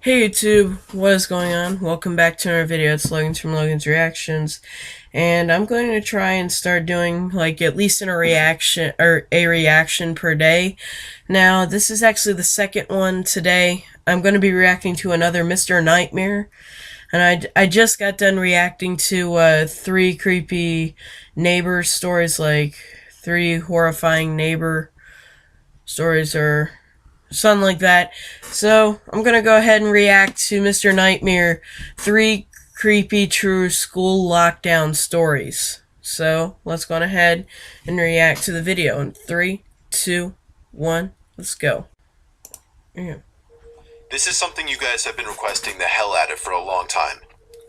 Hey YouTube, what is going on? Welcome back to another video. It's Logan from Logan's Reactions, and I'm going to try and start doing like at least a reaction per day. Now, this is actually the second one today. I'm going to be reacting to another Mr. Nightmare, and I just got done reacting to three creepy neighbor stories, like three horrifying neighbor stories or something like that. So I'm gonna go ahead and react to Mr. Nightmare, three creepy true school lockdown stories. So let's go ahead and react to the video in 3, 2, 1, let's go. Yeah. This is something you guys have been requesting the hell out of for a long time.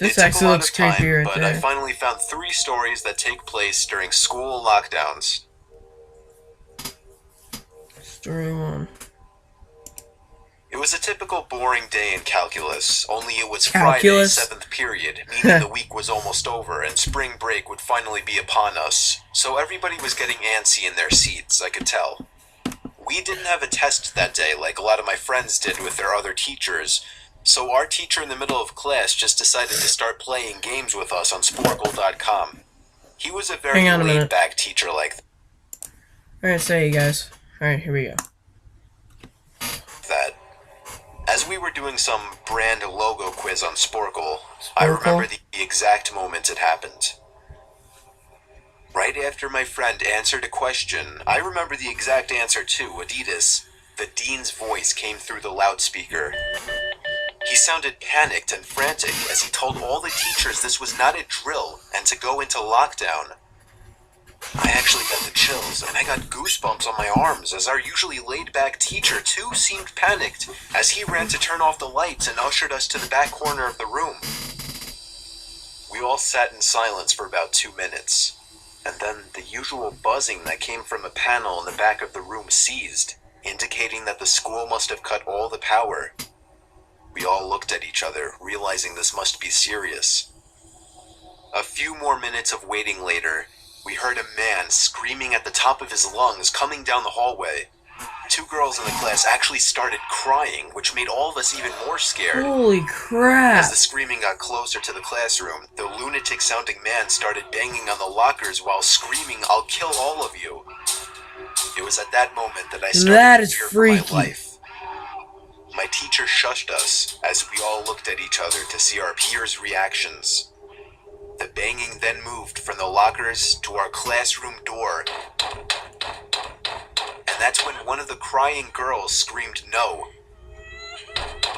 This It took a actually lot looks of time, creepy right but there. I finally found 3 stories that take place during school lockdowns. Story 1. It was a typical boring day in calculus, only it was Calculus? Friday, 7th period, meaning the week was almost over and spring break would finally be upon us. So everybody was getting antsy in their seats, I could tell. We didn't have a test that day like a lot of my friends did with their other teachers, so our teacher in the middle of class just decided to start playing games with us on Sporkle.com. He was a very laid-back teacher like Alright, so you guys. Alright, here we go. that. As we were doing some brand logo quiz on Sporkle, I remember the exact moment it happened. Right after my friend answered a question, I remember the exact answer too, Adidas. The dean's voice came through the loudspeaker. He sounded panicked and frantic as he told all the teachers this was not a drill and to go into lockdown. I actually got the chills and I got goosebumps on my arms as our usually laid-back teacher too seemed panicked as he ran to turn off the lights and ushered us to the back corner of the room. We all sat in silence for about 2 minutes. And then the usual buzzing that came from a panel in the back of the room ceased, indicating that the school must have cut all the power. We all looked at each other, realizing this must be serious. A few more minutes of waiting later, we heard a man screaming at the top of his lungs coming down the hallway. 2 girls in the class actually started crying, which made all of us even more scared. Holy crap! As the screaming got closer to the classroom, the lunatic-sounding man started banging on the lockers while screaming, "I'll kill all of you." It was at that moment that I started to fear for my life. My teacher shushed us as we all looked at each other to see our peers' reactions. The banging then moved from the lockers to our classroom door. And that's when one of the crying girls screamed no.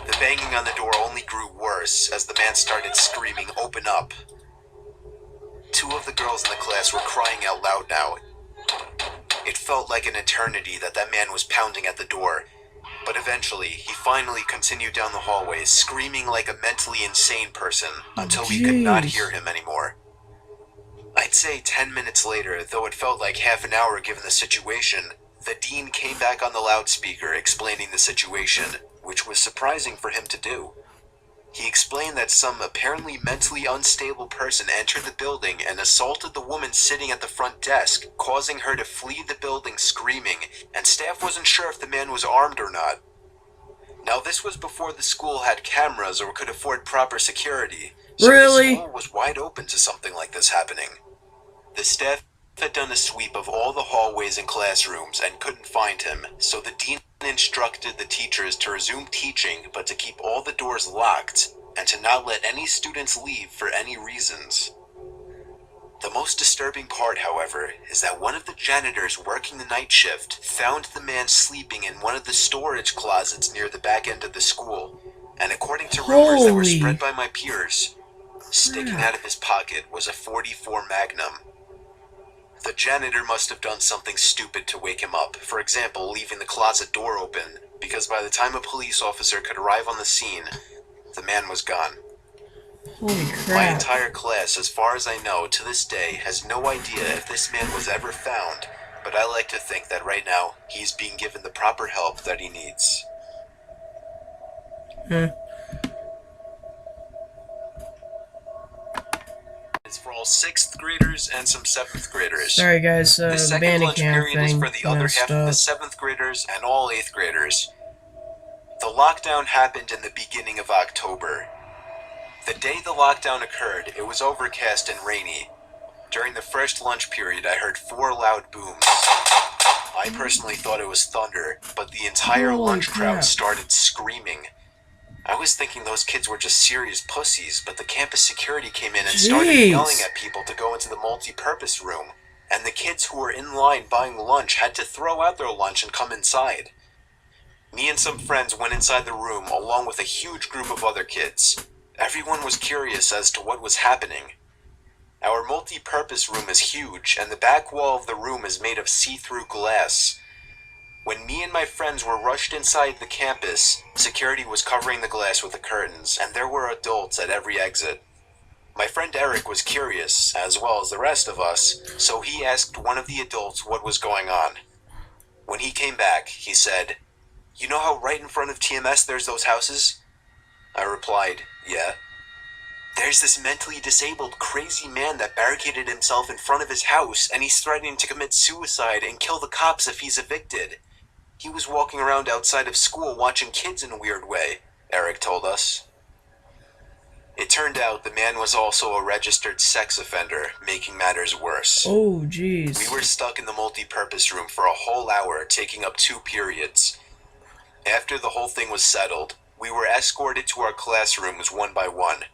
The banging on the door only grew worse as the man started screaming, "Open up." 2 of the girls in the class were crying out loud now. It felt like an eternity that man was pounding at the door, but eventually he finally continued down the hallway, screaming like a mentally insane person until we could not hear him anymore. I'd say 10 minutes later, though it felt like half an hour given the situation, the dean came back on the loudspeaker explaining the situation, which was surprising for him to do. He explained that some apparently mentally unstable person entered the building and assaulted the woman sitting at the front desk, causing her to flee the building screaming, and staff wasn't sure if the man was armed or not. Now this was before the school had cameras or could afford proper security, so the school was wide open to something like this happening. The staff had done a sweep of all the hallways and classrooms and couldn't find him, so the dean instructed the teachers to resume teaching but to keep all the doors locked and to not let any students leave for any reasons. The most disturbing part, however, is that one of the janitors working the night shift found the man sleeping in one of the storage closets near the back end of the school, and according to rumors that were spread by my peers, sticking out of his pocket was a .44 Magnum. The janitor must have done something stupid to wake him up, for example, leaving the closet door open, because by the time a police officer could arrive on the scene, the man was gone. Holy crap. My entire class, as far as I know, to this day, has no idea if this man was ever found, but I like to think that right now, he's being given the proper help that he needs. It's for all 6th graders and some 7th graders. Sorry guys, the second lunch period is for the other half of the 7th graders and all 8th graders. The lockdown happened in the beginning of October. The day the lockdown occurred, it was overcast and rainy. During the first lunch period, I heard 4 loud booms. I personally thought it was thunder, but the entire Holy lunch crowd crap. started screaming. I was thinking those kids were just serious pussies, but the campus security came in and started yelling at people to go into the multi-purpose room, and the kids who were in line buying lunch had to throw out their lunch and come inside. Me and some friends went inside the room along with a huge group of other kids. Everyone was curious as to what was happening. Our multi-purpose room is huge, and the back wall of the room is made of see-through glass. When me and my friends were rushed inside the campus, security was covering the glass with the curtains, and there were adults at every exit. My friend Eric was curious, as well as the rest of us, so he asked one of the adults what was going on. When he came back, he said, "You know how right in front of TMS there's those houses?" I replied, "Yeah." "There's this mentally disabled, crazy man that barricaded himself in front of his house, and he's threatening to commit suicide and kill the cops if he's evicted. He was walking around outside of school watching kids in a weird way," Eric told us. It turned out the man was also a registered sex offender, making matters worse. Oh, jeez. We were stuck in the multi-purpose room for a whole hour, taking up 2 periods. After the whole thing was settled, we were escorted to our classrooms one by one.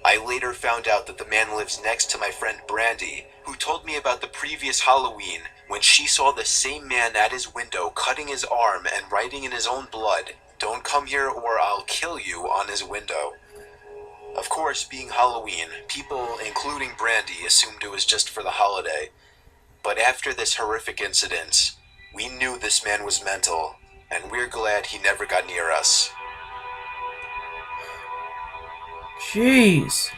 I later found out that the man lives next to my friend Brandy, who told me about the previous Halloween when she saw the same man at his window cutting his arm and writing in his own blood, "Don't come here or I'll kill you," on his window. Of course, being Halloween, people, including Brandy, assumed it was just for the holiday. But after this horrific incident, we knew this man was mental, and we're glad he never got near us. Jeez.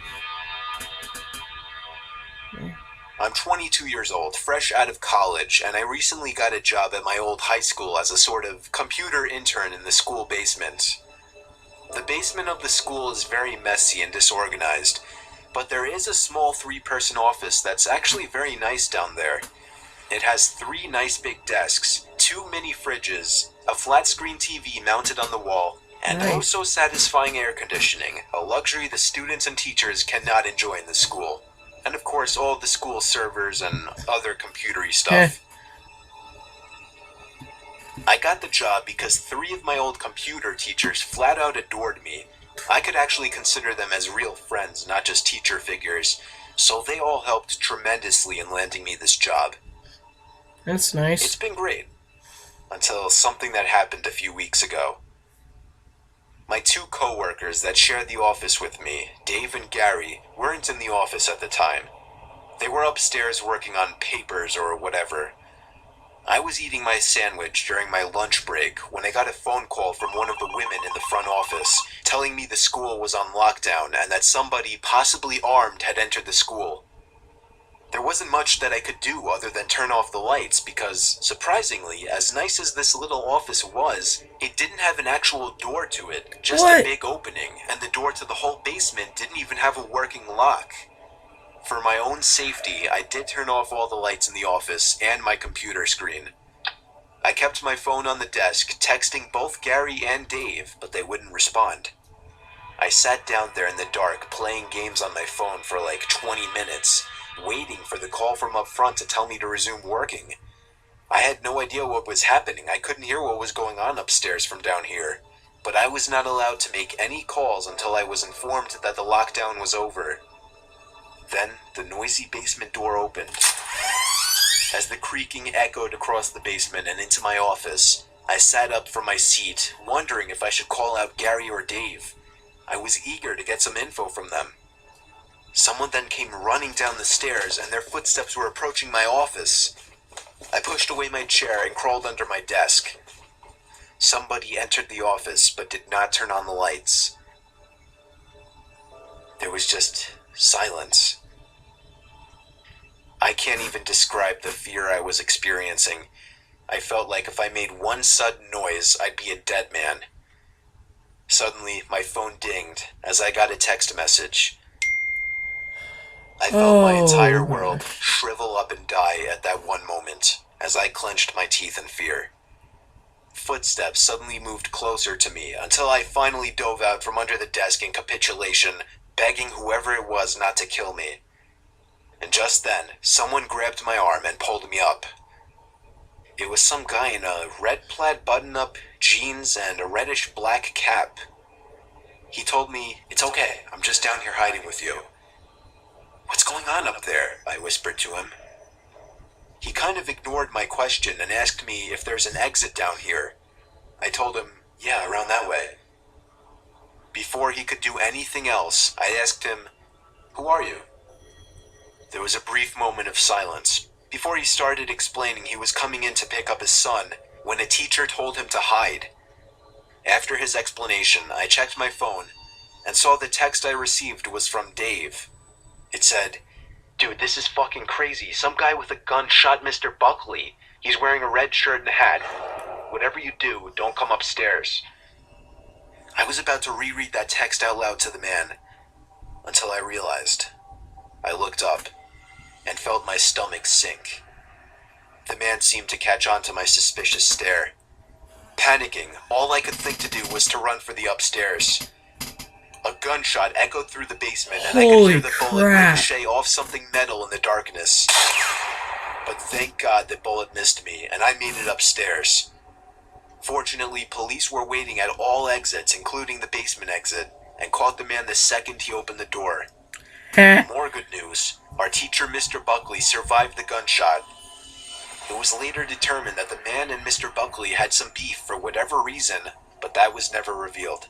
I'm 22 years old, fresh out of college, and I recently got a job at my old high school as a sort of computer intern in the school basement. The basement of the school is very messy and disorganized, but there is a small 3-person office that's actually very nice down there. It has 3 nice big desks, 2 mini fridges, a flat screen TV mounted on the wall, and Nice. oh so satisfying air conditioning, a luxury the students and teachers cannot enjoy in the school. And of course all of the school servers and other computery stuff. I got the job because 3 of my old computer teachers flat out adored me. I could actually consider them as real friends, not just teacher figures, so they all helped tremendously in landing me this job. That's It's nice. been great, until something that happened a few weeks ago. My 2 co-workers that shared the office with me, Dave and Gary, weren't in the office at the time. They were upstairs working on papers or whatever. I was eating my sandwich during my lunch break when I got a phone call from one of the women in the front office telling me the school was on lockdown and that somebody, possibly armed, had entered the school. There wasn't much that I could do other than turn off the lights because, surprisingly, as nice as this little office was, it didn't have an actual door to it, just What? a big opening, and the door to the whole basement didn't even have a working lock. For my own safety, I did turn off all the lights in the office and my computer screen. I kept my phone on the desk, texting both Gary and Dave, but they wouldn't respond. I sat down there in the dark, playing games on my phone for like 20 minutes, waiting for the call from up front to tell me to resume working. I had no idea what was happening. I couldn't hear what was going on upstairs from down here. But I was not allowed to make any calls until I was informed that the lockdown was over. Then, the noisy basement door opened. As the creaking echoed across the basement and into my office, I sat up from my seat, wondering if I should call out Gary or Dave. I was eager to get some info from them. Someone then came running down the stairs, and their footsteps were approaching my office. I pushed away my chair and crawled under my desk. Somebody entered the office but did not turn on the lights. There was just silence. I can't even describe the fear I was experiencing. I felt like if I made one sudden noise, I'd be a dead man. Suddenly, my phone dinged as I got a text message. I felt my entire world shrivel up and die at that one moment as I clenched my teeth in fear. footsteps suddenly moved closer to me until I finally dove out from under the desk in capitulation, begging whoever it was not to kill me. And just then, someone grabbed my arm and pulled me up. It was some guy in a red plaid button-up, jeans, and a reddish-black cap. He told me, "It's okay, I'm just down here hiding with you." "What's going on up there?" I whispered to him. He kind of ignored my question and asked me if there's an exit down here. I told him, "Yeah, around that way." Before he could do anything else, I asked him, "Who are you?" There was a brief moment of silence before he started explaining he was coming in to pick up his son when a teacher told him to hide. After his explanation, I checked my phone and saw the text I received was from Dave. It said, "Dude, this is fucking crazy. Some guy with a gun shot Mr. Buckley. He's wearing a red shirt and hat. Whatever you do, don't come upstairs." I was about to reread that text out loud to the man until I realized. I looked up and felt my stomach sink. The man seemed to catch on to my suspicious stare. Panicking, all I could think to do was to run for the upstairs. A gunshot echoed through the basement and I could hear the bullet ricochet off something metal in the darkness. But thank God the bullet missed me and I made it upstairs. Fortunately, police were waiting at all exits, including the basement exit, and caught the man the second he opened the door. More good news. Our teacher, Mr. Buckley, survived the gunshot. It was later determined that the man and Mr. Buckley had some beef for whatever reason, but that was never revealed.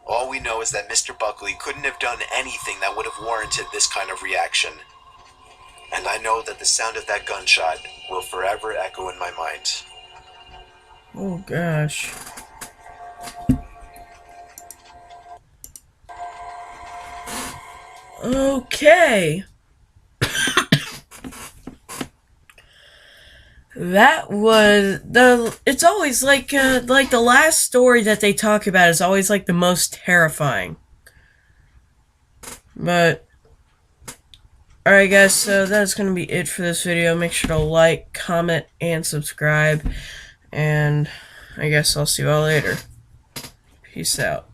All we know is that Mr. Buckley couldn't have done anything that would have warranted this kind of reaction. And I know that the sound of that gunshot will forever echo in my mind. Oh gosh. Okay. That was it's always like the last story that they talk about is always like the most terrifying. But alright guys, so that's gonna be it for this video. Make sure to like, comment, and subscribe. And I guess I'll see you all later. Peace out.